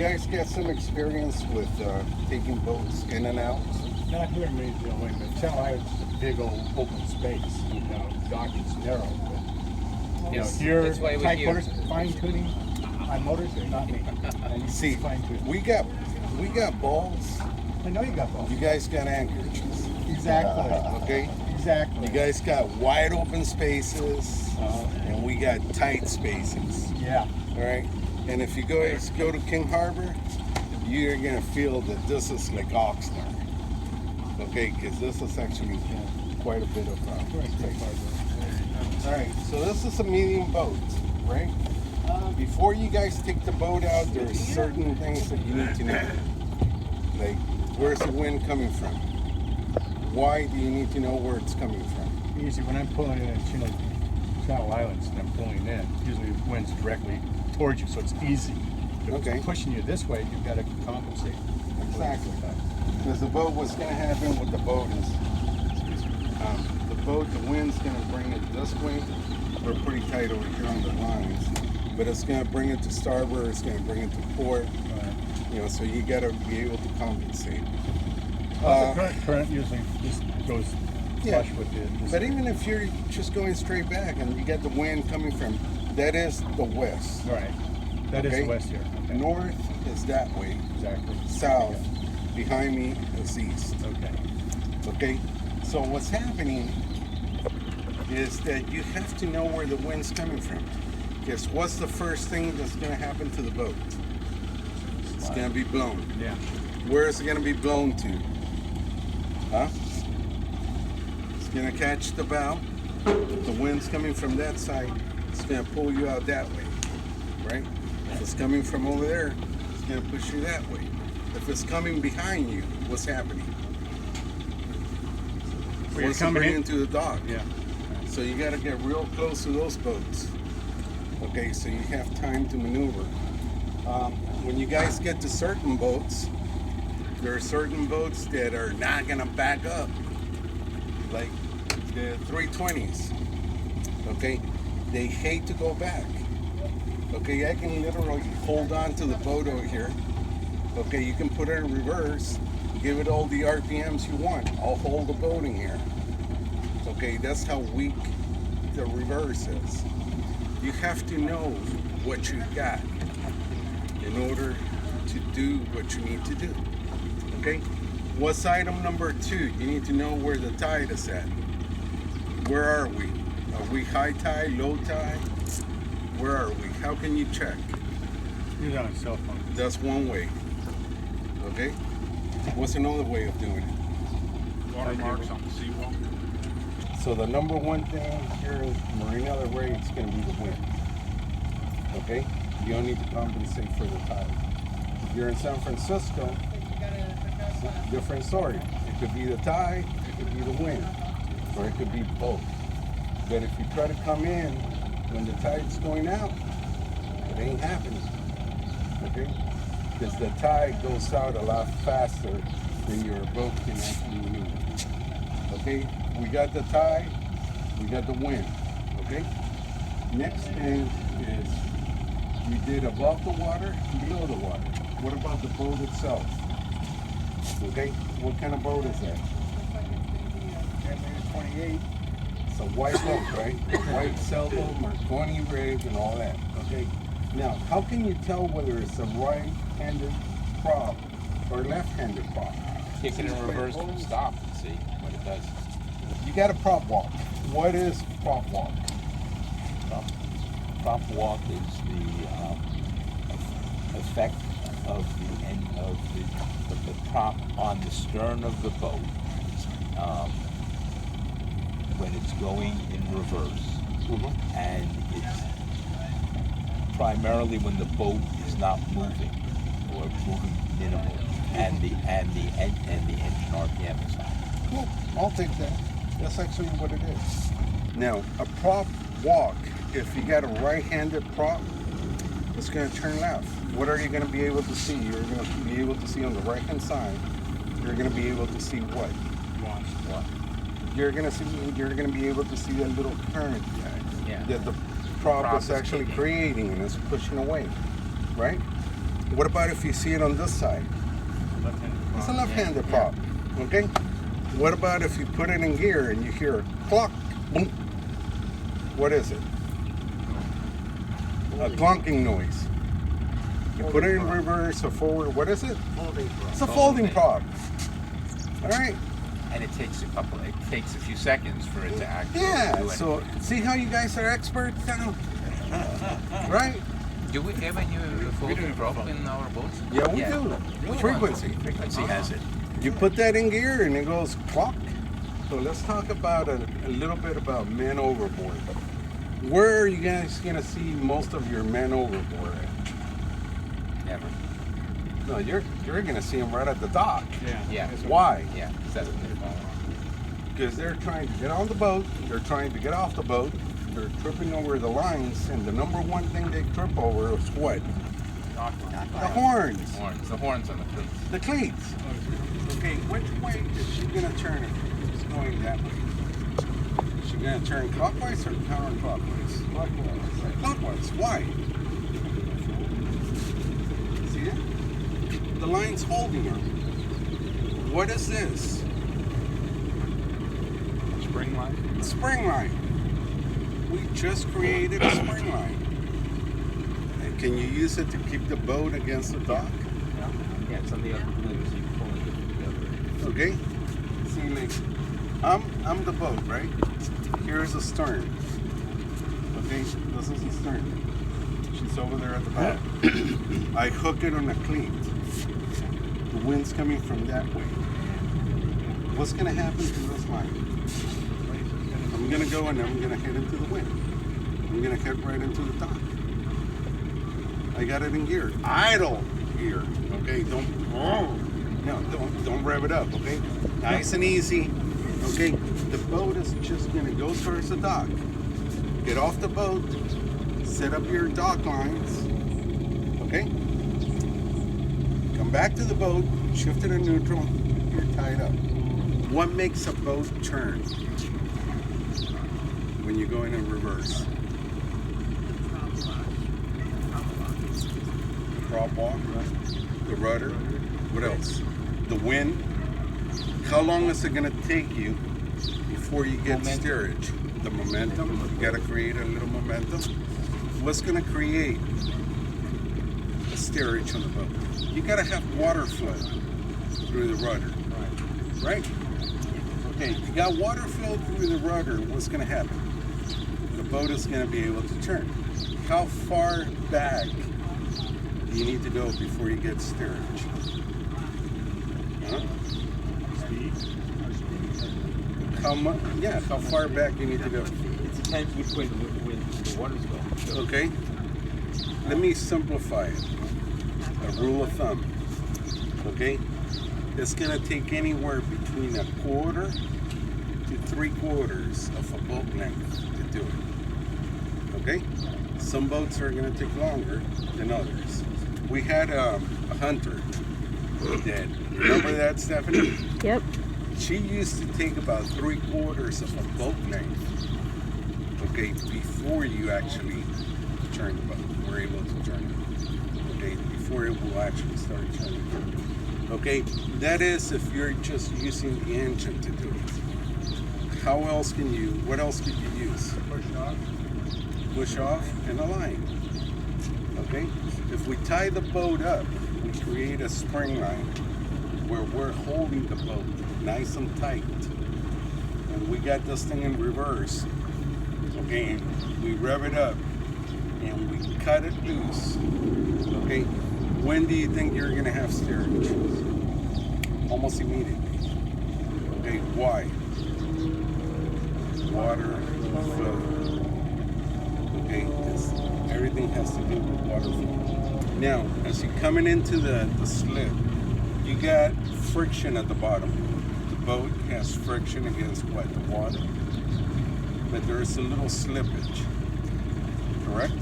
guys get some experience with taking boats in and out? Not here in the Channel Islands is a big old open space. You know, dock is narrow. But, you know, here, tight quarters, fine tuning on motors, not me. See, we got balls. I know you got balls. You guys got anchorages. Exactly. Okay? Exactly. You guys got wide open spaces, and we got tight spaces. Yeah. All right? And if you guys go to King Harbor, you're going to feel that this is like Oxnard. Okay? Because this is actually quite a bit of all right, so this is a medium boat, right? Before you guys take the boat out, there are certain things that you need to know. Like, where's the wind coming from? Why do you need to know where it's coming from? Usually when I'm pulling in Channel Islands and I'm pulling in, usually the wind's directly towards you, so it's easy. If it's pushing you this way, you've got to compensate. Exactly. Because the boat, what's going to happen with the boat is, the wind's going to bring it this way. We're pretty tight over here on the lines, but it's going to bring it to starboard, it's going to bring it to port. You know, so you got to be able to compensate. The current usually just goes flush with it. But even if you're just going straight back and you get the wind coming from, that is the west. Right. That is the west here. Okay. North is that way. Exactly. South, behind me is east. Okay. Okay. So what's happening is that you have to know where the wind's coming from. Because what's the first thing that's going to happen to the boat? It's going to be blown. Yeah. Where is it going to be blown to? Huh? It's going to catch the bow. If the wind's coming from that side, it's going to pull you out that way, right? If it's coming from over there, it's going to push you that way. If it's coming behind you, what's happening? It's coming into the dock. Yeah. So you got to get real close to those boats. Okay, so you have time to maneuver. When you guys get to certain boats, there are certain boats that are not gonna back up, like the 320s. Okay, they hate to go back. Okay, I can literally hold on to the boat over here. Okay, you can put it in reverse, give it all the RPMs you want. I'll hold the boat in here. Okay, that's how weak the reverse is. You have to know what you got in order to do what you need to do. Okay? What's item number 2? You need to know where the tide is at. Where are we? Are we high tide, low tide? Where are we? How can you check? Use it on a cell phone. That's one way. Okay? What's another way of doing it? Watermarks on the seawall. So the number one thing here in Marina del Rey is going to be the wind. Okay? You don't need to compensate for the tide. If you're in San Francisco, it's a different story. It could be the tide, it could be the wind, or it could be both. But if you try to come in when the tide's going out, it ain't happening. Okay? Because the tide goes out a lot faster than your boat can actually maneuver. Okay? We got the tide, we got the wind. Okay? Next thing is we did above the water and below the water. What about the boat itself? Okay? What kind of boat is that? 28. It's a white boat, right? White sailboat, Marconi rig, and all that. Okay? Now, how can you tell whether it's a right-handed prop or left-handed prop? Kick it in reverse and stop and see what it does. You got a prop walk. What is prop walk? Prop walk is the effect of the end of the prop on the stern of the boat when it's going in reverse, and it's primarily when the boat is not moving or moving minimal, and the engine RPM is high. Cool. I'll take that. That's actually what it is. Now, a prop walk, if you got a right-handed prop, it's going to turn left. What are you going to be able to see? You're going to be able to see on the right-hand side. You're going to be able to see what? What? You're going to be able to see that little current that the prop is actually creating and it's pushing away, right? What about if you see it on this side? It's a left-handed prop. Okay. What about if you put it in gear and you hear a clock, boom? What is it? A clunking noise. You put it in reverse or forward. What is it? It's a folding prop. All right. And it takes a few seconds for it to actually do Yeah. anything. So see how you guys are experts now, right? Do we ever use a folding prop in our boats? Yeah, we do. Which Frequency. one? Frequency has it. You put that in gear and it goes clock. So let's talk about a little bit about men overboard. Where are you guys gonna see most of your men overboard at? Never. No, you're gonna see them right at the dock. Yeah. Why? Yeah. That's Because they're trying to get on the boat, they're trying to get off the boat, they're tripping over the lines, and the number one thing they trip over is what? The horns. The horns on the cleats. The cleats. Okay, which way is she gonna turn it? It's going that way. Is she gonna turn clockwise or counterclockwise? Clockwise. Clockwise. Why? See it? The line's holding her. What is this? Spring line? Spring line. We just created a spring line. And can you use it to keep the boat against the dock? Yeah, it's on the upper blue, so you can pull it together. Okay? See, like, I'm the boat, right? Here's the stern. Okay, this is the stern. She's over there at the back. I hook it on a cleat. The wind's coming from that way. What's gonna happen to this line? I'm gonna go and I'm gonna head into the wind. I'm gonna head right into the dock. I got it in gear. Idle gear. Okay, don't rev it up, okay? Nice and easy. Okay, the boat is just gonna go towards the dock. Get off the boat, set up your dock lines, okay? Come back to the boat, shift it to neutral, you're tied up. What makes a boat turn when you go in reverse? Prop walk, the rudder, what else? The wind. How long is it gonna take you before you get steerage? The momentum, you gotta create a little momentum. What's gonna create a steerage on the boat? You gotta have water flow through the rudder, right? Okay, you got water flow through the rudder, what's gonna happen? The boat is gonna be able to turn. How far back do you need to go before you get steerage? Huh? How far back you need to go? It depends which way the water's going. Okay. Let me simplify it. A rule of thumb. Okay? It's gonna take anywhere between 1/4 to 3/4 of a boat length to do it. Okay? Some boats are gonna take longer than others. We had a hunter that, remember that, Stephanie? Yep. She used to take about 3/4 of a boat length, okay, before you actually turn the boat. We're able to turn it, okay, before it will actually start turning. Okay, that is if you're just using the engine to do it. What else could you use? Push off and a line. Okay, if we tie the boat up, we create a spring line where we're holding the boat nice and tight. And we got this thing in reverse. Okay, we rev it up and we cut it loose. Okay, when do you think you're gonna have steerage? Almost immediately. Okay, why? Water flow. Okay, everything has to do with water flow. Now, as you're coming into the slip, you got friction at the bottom. The boat has friction against what? The water. But there's a little slippage. Correct?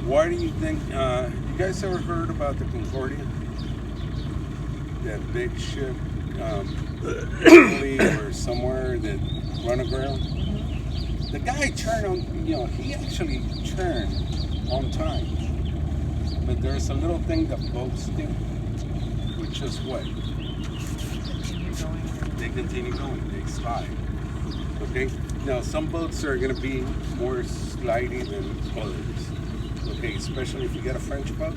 Why do you think, you guys ever heard about the Concordia? That big ship, Italy or somewhere that run aground? The guy turned on, he actually turned on time. But there's a little thing that boats do, which is what? They continue going, they slide. Okay? Now, some boats are going to be more slidey than others. Okay, especially if you get a French boat,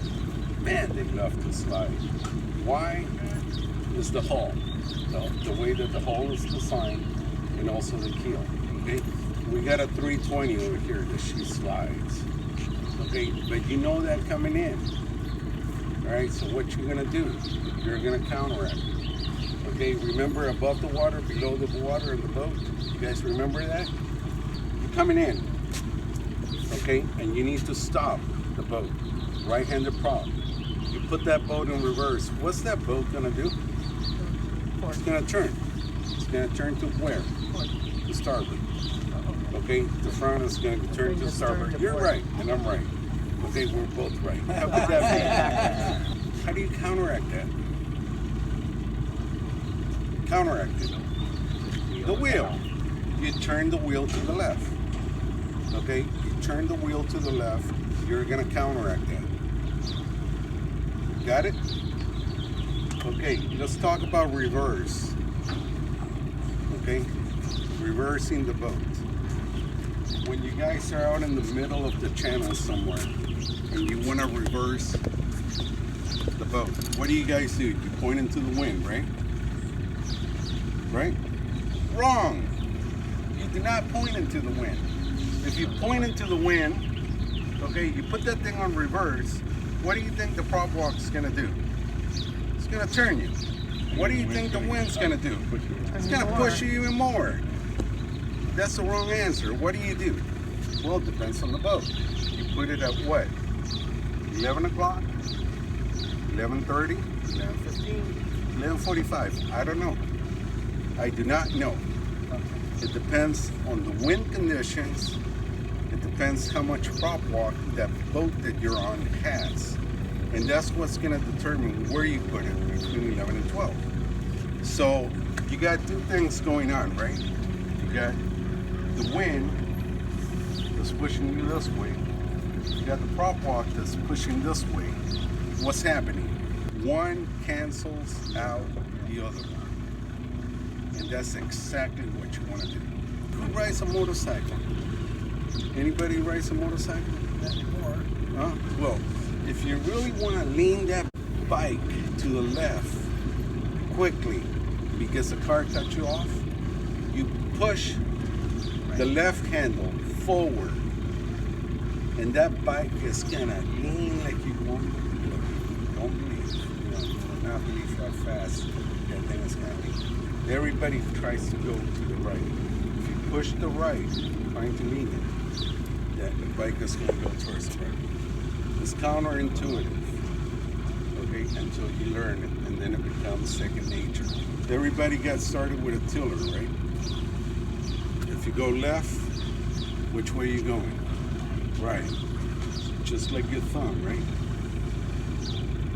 man, they love to slide. Why? Is the hull. The way that the hull is designed, and also the keel. Okay? We got a 320 over here that she slides. Okay, but you know that coming in. Alright, so what you're gonna do, you're gonna counteract. Okay, remember above the water, below the water in the boat? You guys remember that? You're coming in. Okay, and you need to stop the boat. Right-handed prop. You put that boat in reverse. What's that boat gonna do? It's gonna turn. It's gonna turn to where? To starboard. Okay, the front is going to turn to starboard. You're right, and I'm right. Okay, we're both right. How could that be? How do you counteract that? Counteract it. The wheel. You turn the wheel to the left. Okay, you turn the wheel to the left. You're going to counteract that. Got it? Okay, let's talk about reverse. Okay, reversing the boat. When you guys are out in the middle of the channel somewhere and you want to reverse the boat, what do you guys do? You point into the wind, right? Right? Wrong! You do not point into the wind. If you point into the wind, okay, you put that thing on reverse, what do you think the prop walk is going to do? It's going to turn you. What do you think the wind's going to do? It's going to push you even more. That's the wrong answer. What do you do? Well, it depends on the boat. You put it at what? 11 o'clock? 11:30? 11:15? 11:45? I don't know. I do not know. It depends on the wind conditions. It depends how much prop walk that boat that you're on has. And that's what's going to determine where you put it between 11 and 12. So you got two things going on, right? You got the wind that's pushing you this way. You got the prop walk that's pushing this way. What's happening? One cancels out the other one. And that's exactly what you want to do. Who rides a motorcycle? Anybody rides a motorcycle? Huh? Well, if you really want to lean that bike to the left quickly because the car cut you off, you push the left handle forward, and that bike is gonna lean like you won't believe. Don't believe. Do not believe how fast that thing is gonna lean. Everybody tries to go to the right. If you push the right, trying to lean it, that the bike is gonna go towards the right. It's counterintuitive, okay, until you learn it, and then it becomes second nature. Everybody got started with a tiller, right? If you go left, which way are you going? Right. Just like your thumb, right?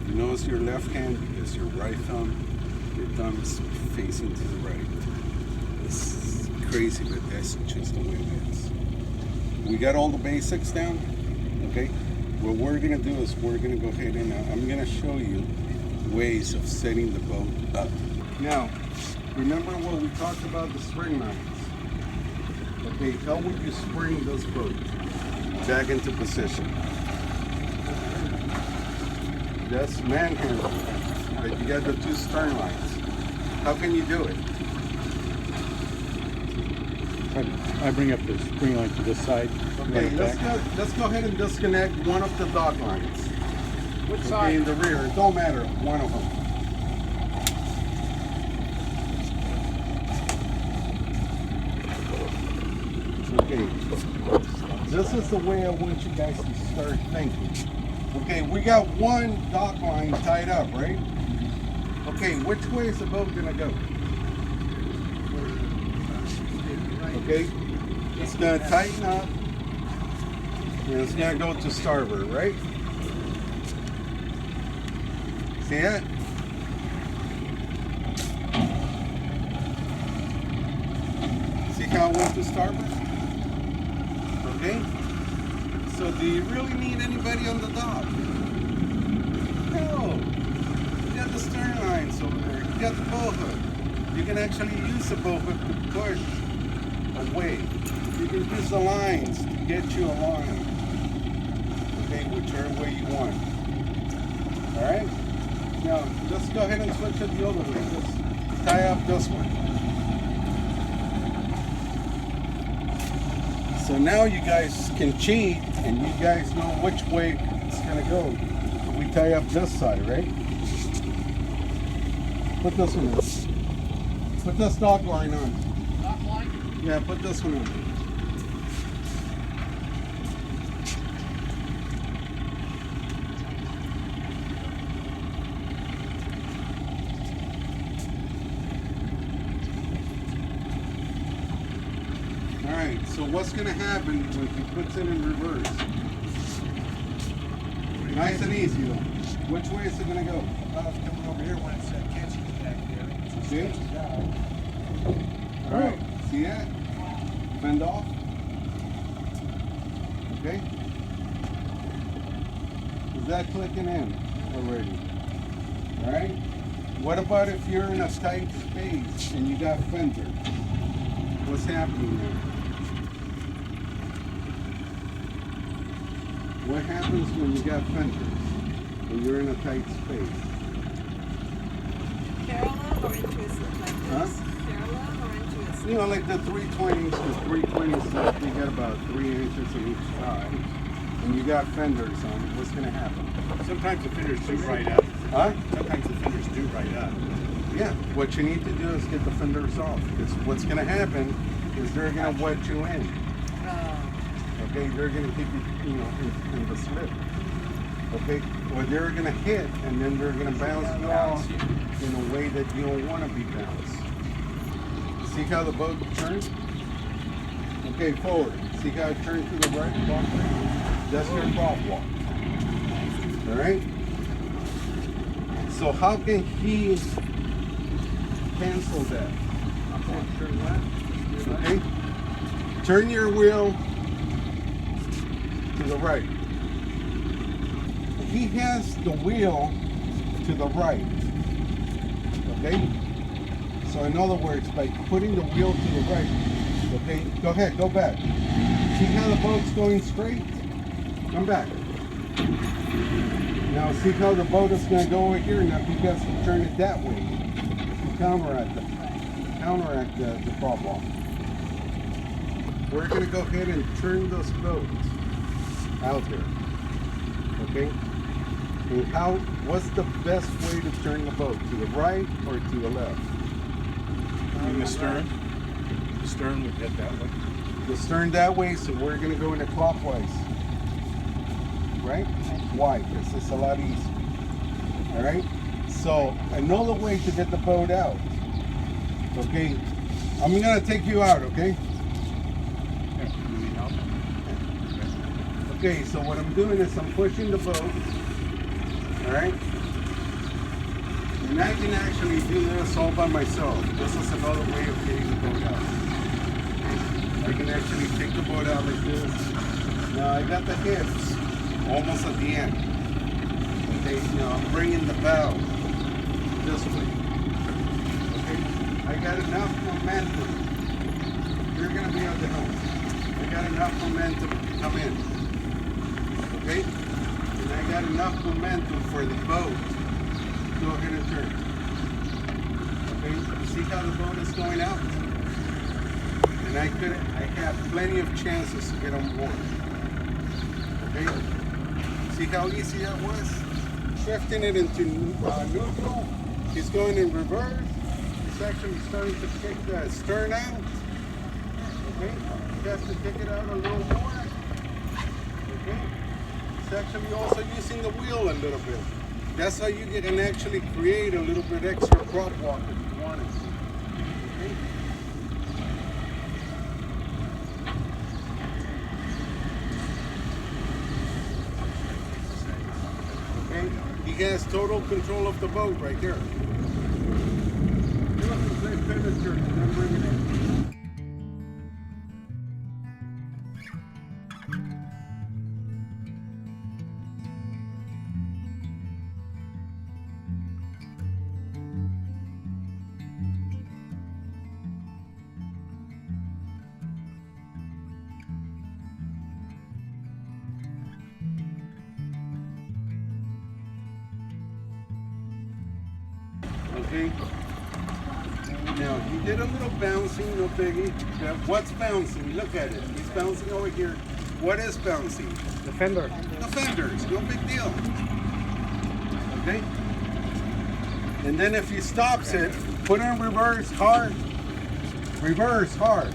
You notice your left hand because your right thumb, your thumb is facing to the right. It's crazy, but that's just the way it is. We got all the basics down, okay? What we're gonna do is we're gonna go ahead and I'm gonna show you ways of setting the boat up. Now, remember what we talked about the spring lines? Okay, how would you spring this boat back into position? That's manhandle, but you got the two stern lines. How can you do it? I bring up the spring line to this side. Okay, let's go ahead and disconnect one of the dock lines. Which Okay, side? in the rear, it don't matter, one of them. Okay, this is the way I want you guys to start thinking. Okay, we got one dock line tied up, right? Okay, which way is the boat gonna go? Okay, it's gonna tighten up, and it's gonna go to starboard, right? See it? See how it went to starboard? Okay? So do you really need anybody on the dock? stern lines over there. You got the bow hook. You can actually use the bow hook to push away. You can use the lines to get you a line. Okay, whichever way you want. Alright? Now, let's go ahead and switch it the other way. Let's tie up this one. So now you guys can cheat and you guys know which way it's gonna go. We tie up this side, right? Put this one in. Put this dog line on. Dog line? Yeah, put this one on. Alright, so what's going to happen when he puts it in reverse? Nice and easy though. Which way is it going to go? It's coming over here when it's catching it back there. See? Alright, see that? Fend off. Okay? Is that clicking in already? Alright? What about if you're in a tight space and you got fender? What's happening there? What happens when you got fenders? When you're in a tight space? Parallel or intrusive like this? Huh? Parallel or intrusive? You know, like the 320s, the 320s, they got about 3 inches on each side. And you got fenders on it, what's going to happen? Sometimes the fenders do right up. Huh? Sometimes the fenders do right up. Yeah, what you need to do is get the fenders off. Because what's going to happen is they're going to wet you in. Okay, they're going to keep you, you know, in the slip. Okay, or they're going to hit and then they're going to bounce you off in a way that you don't want to be bounced. See how the boat turns? Okay, forward. See how it turns to the right? That's your prop walk. Alright? So how can he cancel that? Turn left. Okay? Turn your wheel to the right. He has the wheel to the right. Okay? So in other words, by putting the wheel to the right, okay, go ahead, go back. See how the boat's going straight? Come back. Now see how the boat is going to go over here? Now he has to turn it that way to counteract the problem. We're going to go ahead and turn those boats out there. Okay? And what's the best way to turn the boat? To the right or to the left? The stern. The stern would head that way. The stern that way, so we're going to go in a clockwise. Right? Why? Because it's a lot easier. Alright? So, another way to get the boat out. Okay? I'm going to take you out, okay? Okay, so what I'm doing is I'm pushing the boat. Alright? And I can actually do this all by myself. This is another way of getting the boat out. I can actually take the boat out like this. Now I got the hips almost at the end. Okay, now I'm bringing the bow this way. Okay, I got enough momentum. You're gonna be on the helm. I got enough momentum to come in. Okay, and I got enough momentum for the boat to go ahead and turn. Okay, you see how the boat is going out? And I have plenty of chances to get on board. Okay? See how easy that was? Shifting it into neutral. He's going in reverse. He's actually starting to kick the stern out. Okay? He has to kick it out a little more. Okay? He's actually also using the wheel a little bit. That's how you can actually create a little bit extra prop walk if you want it. Okay? He has total control of the boat right there. Pivot turn and then bring it in. Okay. Now he did a little bouncing, no biggie. Now, what's bouncing? Look at it. He's bouncing over here. What is bouncing? The fender. The fenders. No big deal. Okay. And then if he stops it, put in reverse hard. Reverse hard.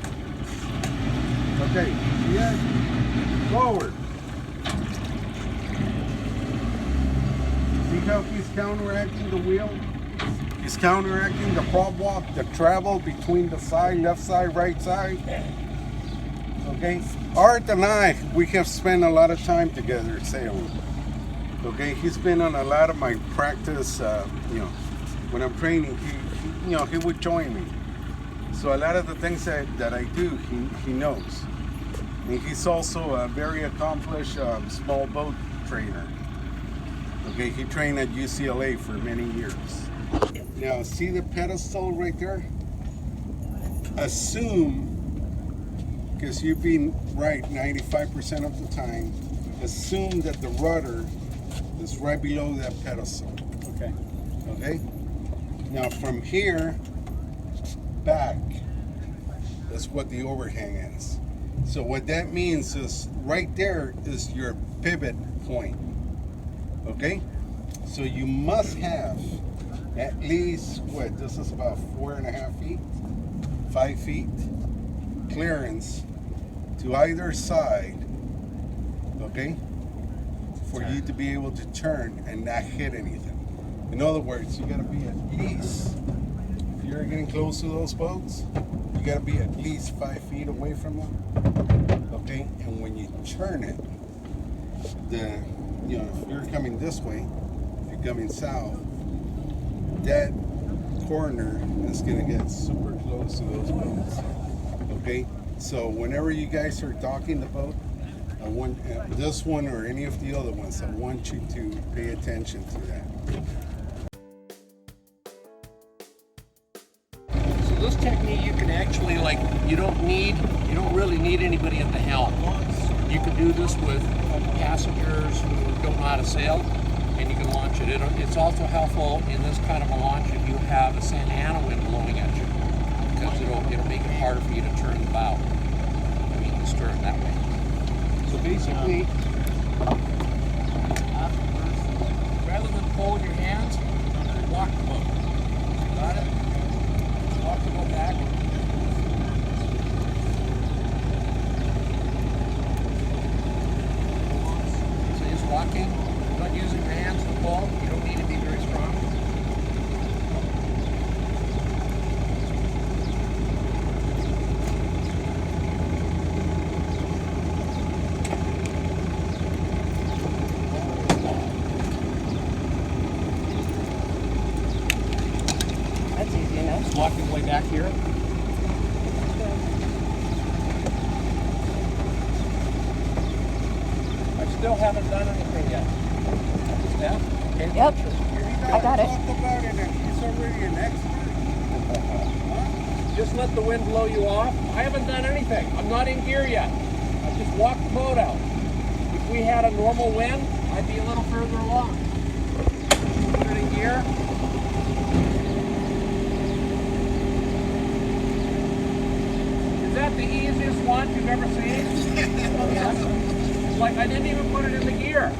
Okay. Yeah. Forward. See how he's counteracting the wheel? He's counteracting the prop walk, the travel between the side, left side, right side. Okay? Art and I, we have spent a lot of time together sailing. Okay? He's been on a lot of my practice, when I'm training, he would join me. So a lot of the things that I do, he knows. And he's also a very accomplished small boat trainer. Okay, he trained at UCLA for many years. Now, see the pedestal right there? Assume, because you've been right 95% of the time, assume that the rudder is right below that pedestal. Okay. Okay? Now, from here back, that's what the overhang is. So what that means is right there is your pivot point. Okay? So you must have at least, this is about 4.5 feet, 5 feet clearance to either side, okay, for you to be able to turn and not hit anything. In other words, you gotta be at least, if you're getting close to those boats, you gotta be at least 5 feet away from them, okay? And when you turn it, if you're coming this way, if you're coming south, that corner is gonna get super close to those boats. Okay, so whenever you guys are docking the boat, I want this one or any of the other ones, I want you to pay attention to that. So this technique you can actually you don't really need anybody at the helm. You can do this with passengers who don't know how to sail, and you can launch it. It's also helpful in this kind of a launch if you have a Santa Ana wind blowing at you, because it'll make it harder for you to turn the bow. The stern that way. So basically, rather than pull with your hands, walk the boat. Got it? Walk the boat back. So just walking, not using your hands to pull. You don't need to be very strong. That's easy enough. Walking way back here. I still haven't done anything yet. Steph? Okay, Yep. I got it. Talk about it, and he's already an expert. Just let the wind blow you off. I haven't done anything. I'm not in gear yet. I just walked the boat out. If we had a normal wind, I'd be a little further along. Put it in gear. Is that the easiest one you've ever seen? It's like I didn't even put it in the gear.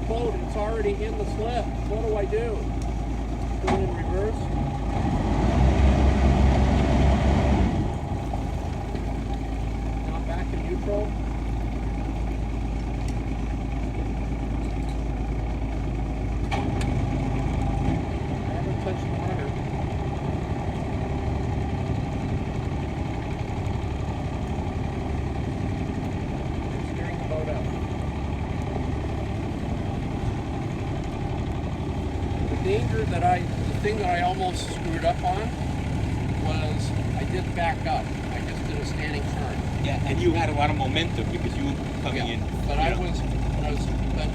boat, it's already in the slip. What do I do? Put it in reverse. Now back in neutral. I haven't touched the rudder. I'm steering the boat out. The thing that I almost screwed up on was I did back up. I just did a standing turn. Yeah, and you had a lot of momentum because you were coming in. But but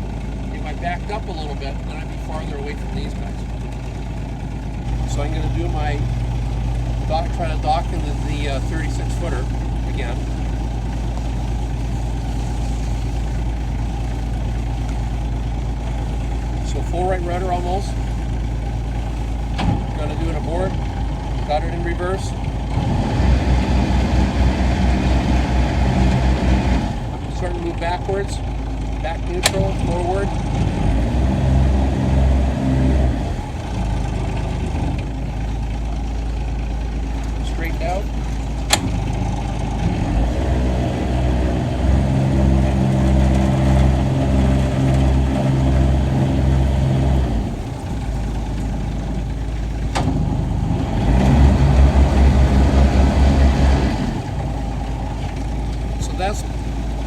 if I backed up a little bit, then I'd be farther away from these guys. So I'm going to do my try to dock in the 36 footer again. So full right rudder almost. Gonna do it aboard. Got it in reverse. I'm starting to move backwards. Back neutral, forward. Straight out. That's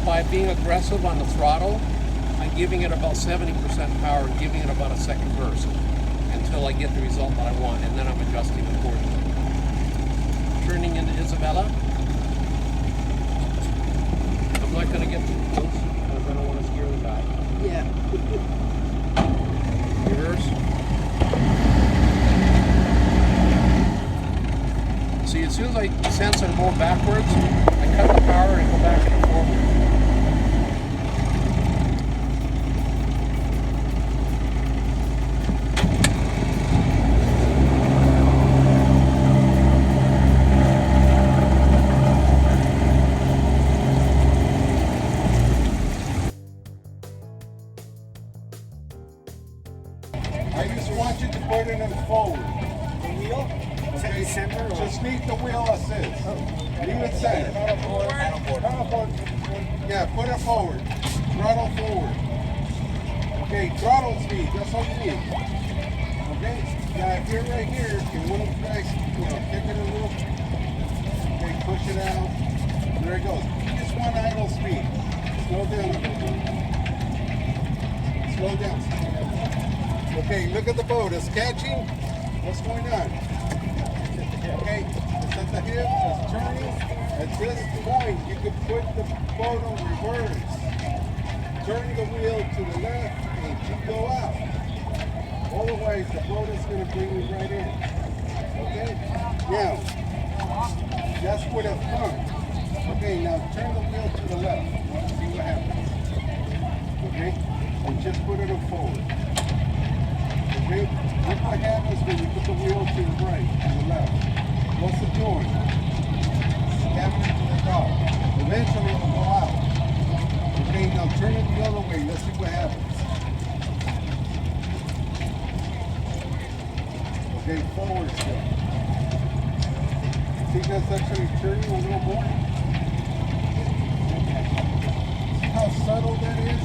by being aggressive on the throttle. I'm giving it about 70% power, giving it about a second burst until I get the result that I want, and then I'm adjusting accordingly. Turning into Isabella. I'm not going to get too close because I don't want to scare the guy. Yeah. Reverse. See, as soon as I sense I'm going backwards, I cut the power and go back and forward. I just want you to put it in forward. The wheel? Okay, center? Just leave the wheel assist. Leave it center. Paddleboard. Yeah, put it forward. Throttle forward. Okay, throttle speed. That's all you need. Okay? Now, if you're right here, can one of you guys, kick it a little? Okay, push it out. There it goes. Just one idle speed. Slow down a little bit. Slow down. Okay, look at the boat. It's catching. What's going on? Okay, it's at the hip, it's turning. At this point, you can put the boat on reverse. Turn the wheel to the left and you go out. Otherwise, the boat is going to bring you right in. Okay? Now, that's with a front. Okay, now turn the wheel to the left. See what happens. Okay? And just put it forward. Okay? Look what happens when you put the wheel to the right, to the left. What's it doing? Snapping it to the dog. Eventually it will go out. Okay, now turn it the other way. Let's see what happens. Okay, forward still. See that's actually turning a little more? See how subtle that is?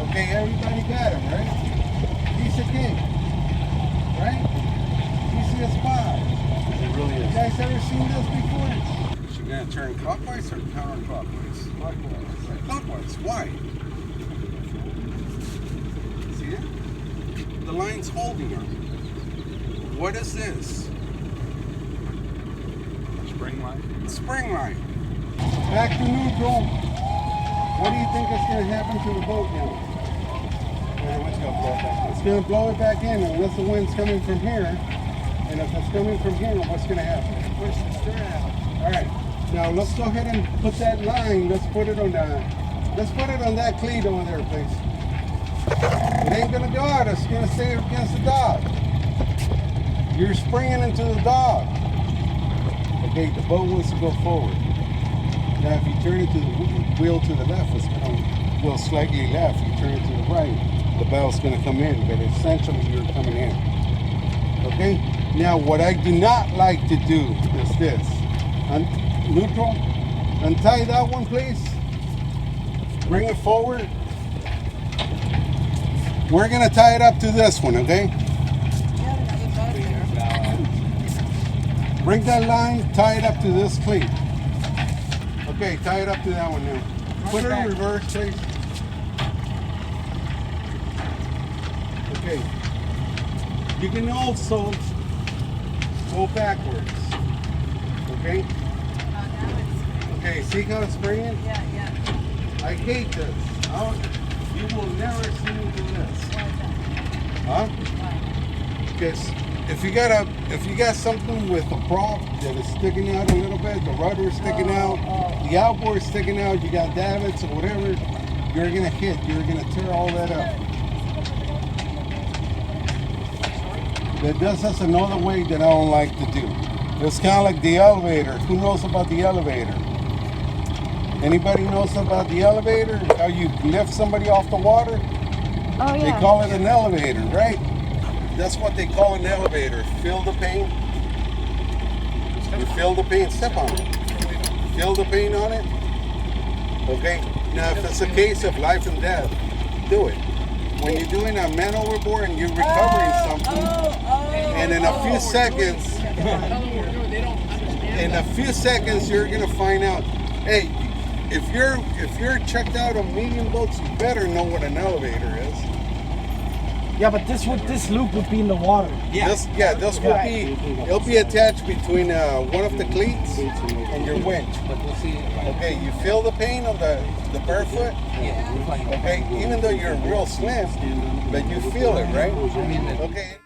Okay, everybody got it, right? Piece of cake, right? Piece of pie. It really You is. guys ever seen this before? Is she gonna turn clockwise or counterclockwise? Clockwise. Clockwise. Why? See it? The line's holding her. What is this? Spring line? Spring line. Back to neutral. What do you think is gonna happen to the boat now? It's going to blow it back in unless the wind's coming from here. And if it's coming from here, what's going to happen? Push the stern out. All right. Now let's go ahead and put that line. Let's put it on that cleat over there, please. It ain't going to go out. It's going to stay against the dog. You're springing into the dog. Okay, the boat wants to go forward. Now if you turn it to the wheel to the left, it's going to go slightly left, you turn to the right, the bell's gonna come in, but essentially you're coming in. Okay? Now what I do not like to do is this. Neutral, untie that one please. Bring it forward. We're gonna tie it up to this one, okay? Bring that line, tie it up to this cleat. Okay, tie it up to that one now. Put it in reverse, please. Okay. You can also go backwards. Okay? Okay, see how it's springing? Yeah. I hate this. You will never see me do this. Huh? Because if you got something with a prop that is sticking out a little bit, the rudder is sticking out, the outboard is sticking out, you got davits or whatever, you're gonna tear all that up. That's another way that I don't like to do. It's kind of like the elevator. Who knows about the elevator? Anybody knows about the elevator? How you lift somebody off the water? Oh, yeah. They call it an elevator, right? That's what they call an elevator. Feel the pain? You feel the pain? Step on it. Feel the pain on it? Okay? Now, if it's a case of life and death, do it. When you're doing a man overboard and you're recovering something, and in a few seconds, you're gonna find out, hey, if you're checked out on medium boats, you better know what an elevator is. Yeah, but this loop would be in the water. This will be, it'll be attached between one of the cleats and your winch. Okay, you feel the pain on the barefoot? Okay, even though you're real slim, but you feel it, right? Okay.